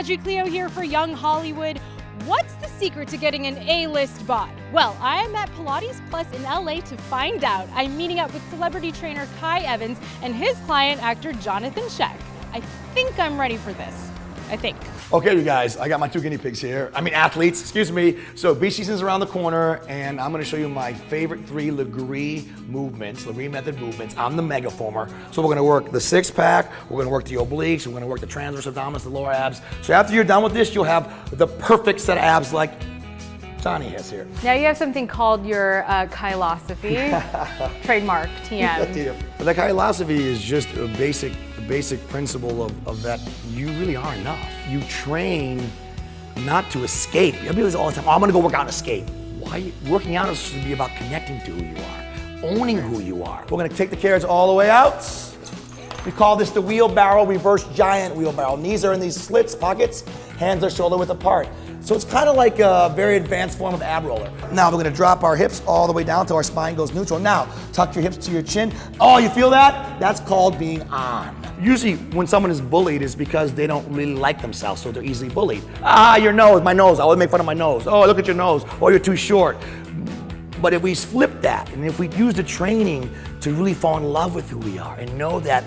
Audrey Cleo here for Young Hollywood. What's the secret to getting an A-list bod? Well, I'm at Pilates Plus in LA to find out. I'm meeting up with celebrity trainer Kai Evans and his client, actor Johnathon Schaech. I think I'm ready for this. I think. Okay, you guys, I got my 2 guinea pigs here. Athletes, excuse me. So beach season's around the corner, and I'm gonna show you my favorite 3 Legris movements, Legris Method movements. I'm the mega former. So we're gonna work the 6-pack, we're gonna work the obliques, we're gonna work the transverse abdominals, the lower abs. So after you're done with this, you'll have the perfect set of abs like Johnny has here. Now you have something called your Kylosophy, trademark, TM. The Kylosophy is just a basic principle of that you really are enough. You train not to escape. You do this all the time. Oh, I'm gonna go work out and escape. Why? Working out is supposed to be about connecting to who you are, owning who you are. We're gonna take the carrots all the way out. We call this the wheelbarrow, reverse giant wheelbarrow. Knees are in these slits, pockets, hands are shoulder width apart. So it's kind of like a very advanced form of ab roller. Now we're gonna drop our hips all the way down till our spine goes neutral. Now, tuck your hips to your chin. Oh, you feel that? That's called being on. Usually when someone is bullied is because they don't really like themselves, so they're easily bullied. Ah, your nose, my nose, I always make fun of my nose. Oh, look at your nose, oh, you're too short. But if we flip that, and if we use the training to really fall in love with who we are and know that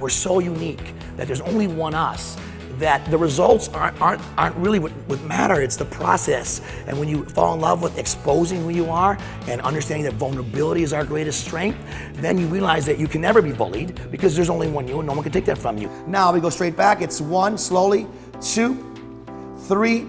we're so unique, that there's only one us, that the results aren't really what matter, it's the process. And when you fall in love with exposing who you are and understanding that vulnerability is our greatest strength, then you realize that you can never be bullied because there's only one you and no one can take that from you. Now we go straight back, it's 1, slowly, 2, 3,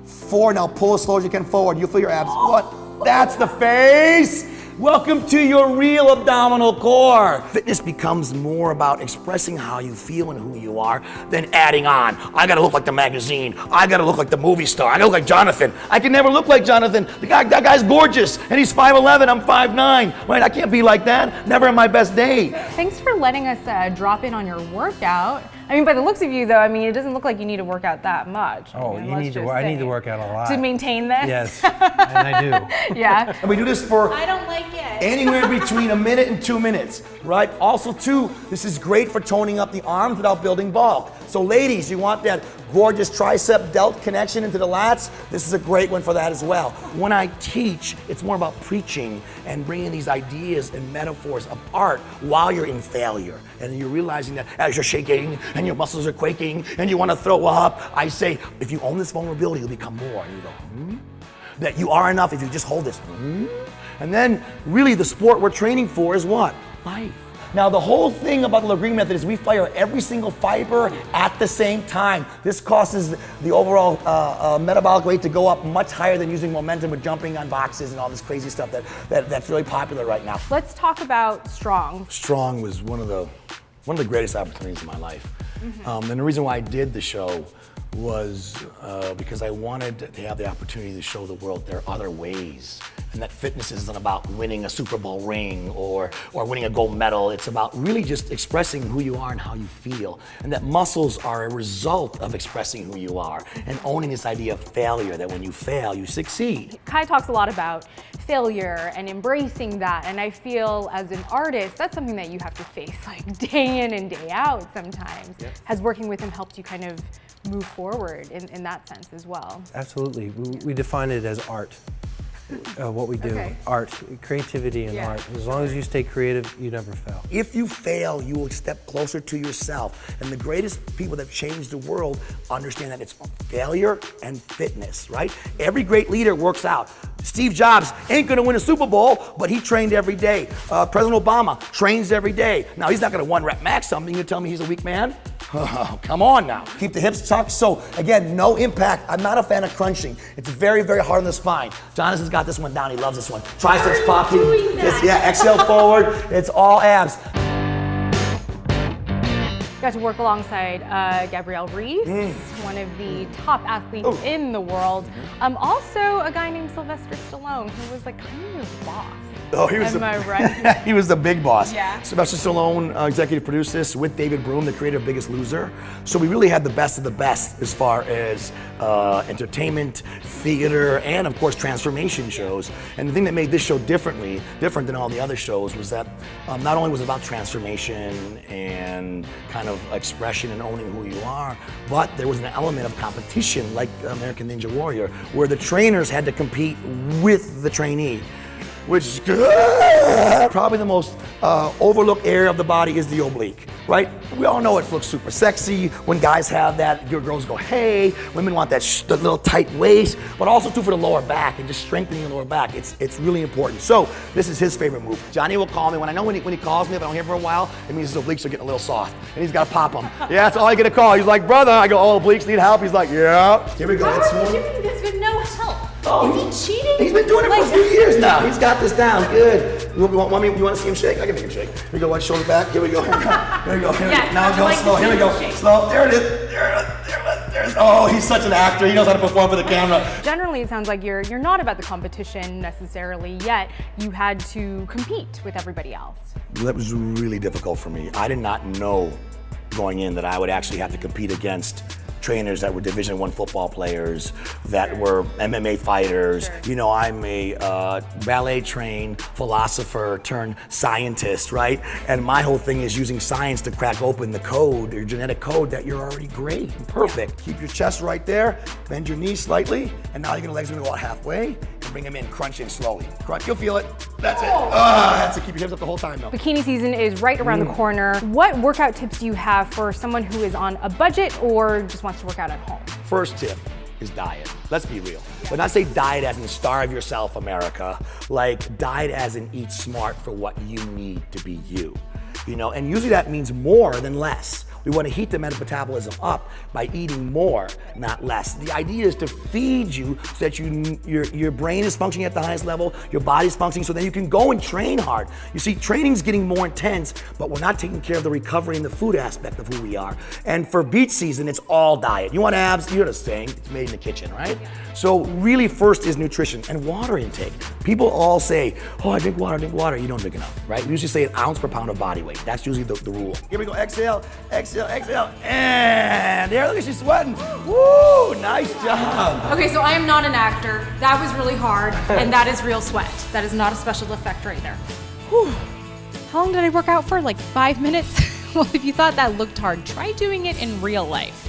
4. Now pull as slow as you can forward. You'll feel your abs. What? That's the face. Welcome to your real abdominal core. Fitness becomes more about expressing how you feel and who you are than adding on. I gotta look like the magazine. I gotta look like the movie star. I gotta look like Johnathon. I can never look like Johnathon. That guy's gorgeous, and he's 5'11", I'm 5'9". Right, I can't be like that. Never in my best day. Thanks for letting us drop in on your workout. I mean, by the looks of you though, I mean, it doesn't look like you need to work out that much. Oh, I mean, I need to work out a lot. To maintain this? Yes, and I do. Yeah. And we do this for I don't like it. anywhere between 1 minute and 2 minutes, right? Also too, this is great for toning up the arms without building bulk. So ladies, you want that gorgeous tricep delt connection into the lats? This is a great one for that as well. When I teach, it's more about preaching and bringing these ideas and metaphors of art while you're in failure. And you're realizing that as you're shaking and your muscles are quaking and you want to throw up, I say, if you own this vulnerability, you'll become more. And you go, that you are enough if you just hold this. And then really the sport we're training for is what? Life. Now the whole thing about the Legris Method is we fire every single fiber at the same time. This causes the overall metabolic rate to go up much higher than using momentum with jumping on boxes and all this crazy stuff that's really popular right now. Let's talk about Strong. Strong was one of the greatest opportunities in my life. And the reason why I did the show was because I wanted to have the opportunity to show the world there are other ways, and that fitness isn't about winning a Super Bowl ring or winning a gold medal. It's about really just expressing who you are and how you feel, and that muscles are a result of expressing who you are and owning this idea of failure, that when you fail, you succeed. Kai talks a lot about failure and embracing that, and I feel as an artist, that's something that you have to face like day in and day out sometimes. Yep. Has working with him helped you kind of move forward in that sense as well? Absolutely. We define it as art. What we do, Okay. art, creativity and art. As long as you stay creative, you never fail. If you fail, you will step closer to yourself. And the greatest people that change the world understand that it's failure and fitness, right? Every great leader works out. Steve Jobs ain't gonna win a Super Bowl, but he trained every day. President Obama trains every day. Now, he's not gonna 1-rep max something. You tell me he's a weak man? Oh, come on now. Keep the hips tucked. So again, no impact. I'm not a fan of crunching. It's very, very hard on the spine. Jonathan's got this one down. He loves this one. Triceps popping. Yeah, exhale forward. It's all abs. Got to work alongside Gabrielle Reese, one of the top athletes in the world. Also a guy named Sylvester Stallone, who was like kind of your boss. Oh, he was Am I right? he was the big boss. Yeah. Sylvester Stallone executive produced this with David Broom, the creator of Biggest Loser. So we really had the best of the best as far as entertainment, theater, and of course transformation shows. And the thing that made this show different than all the other shows was that not only was it about transformation and kind of expression and owning who you are, but there was an element of competition like American Ninja Warrior, where the trainers had to compete with the trainee. Which is good. Probably the most overlooked area of the body is the oblique, right? We all know it looks super sexy. When guys have that, your girls go, hey. Women want that the little tight waist, but also too for the lower back and just strengthening the lower back. It's really important. So this is his favorite move. Johnny will call me. When he calls me, if I don't hear for a while, it means his obliques are getting a little soft and he's got to pop them. Yeah, that's all I get a call. He's like, brother. I go, oh, obliques need help. He's like, yeah. Here we go. How are you doing this with no help? Oh, is he cheating? He's been doing it for a few years now. He's got this down. Good. You want to see him shake? I can make him shake. Here we go. One shoulder back. Here we go. Here we go. Here we go. Now go slow. Here we go. Slow. There it is. There it is. Oh, he's such an actor. He knows how to perform for the camera. Generally, it sounds like you're not about the competition necessarily, yet you had to compete with everybody else. That was really difficult for me. I did not know going in that I would actually have to compete against trainers that were Division I football players, that were MMA fighters. Sure. You know, I'm a ballet trained philosopher turned scientist, right? And my whole thing is using science to crack open the code, your genetic code, that you're already great and perfect. Keep your chest right there, bend your knees slightly, and now your legs are gonna go out halfway, and bring them in, crunch in slowly. Crunch, you'll feel it. That's it. That's it, keep your hips up the whole time though. Bikini season is right around the corner. What workout tips do you have for someone who is on a budget or just wants to work out at home? First tip is diet. Let's be real. But not say diet as in starve yourself, America. Like diet as in eat smart for what you need to be you. You know, and usually that means more than less. We want to heat the metabolism up by eating more, not less. The idea is to feed you so that your brain is functioning at the highest level, your body's functioning so that you can go and train hard. You see, training's getting more intense, but we're not taking care of the recovery and the food aspect of who we are. And for beach season, it's all diet. You want abs, you're just saying, it's made in the kitchen, right? So really first is nutrition and water intake. People all say, oh, I drink water. You don't drink enough, right? We usually say an ounce per pound of body weight. That's usually the rule. Here we go, exhale, and there, look at you sweating. Woo, nice job. Okay, so I am not an actor. That was really hard, and that is real sweat. That is not a special effect right there. Whew. How long did I work out for? Like 5 minutes? Well, if you thought that looked hard, try doing it in real life.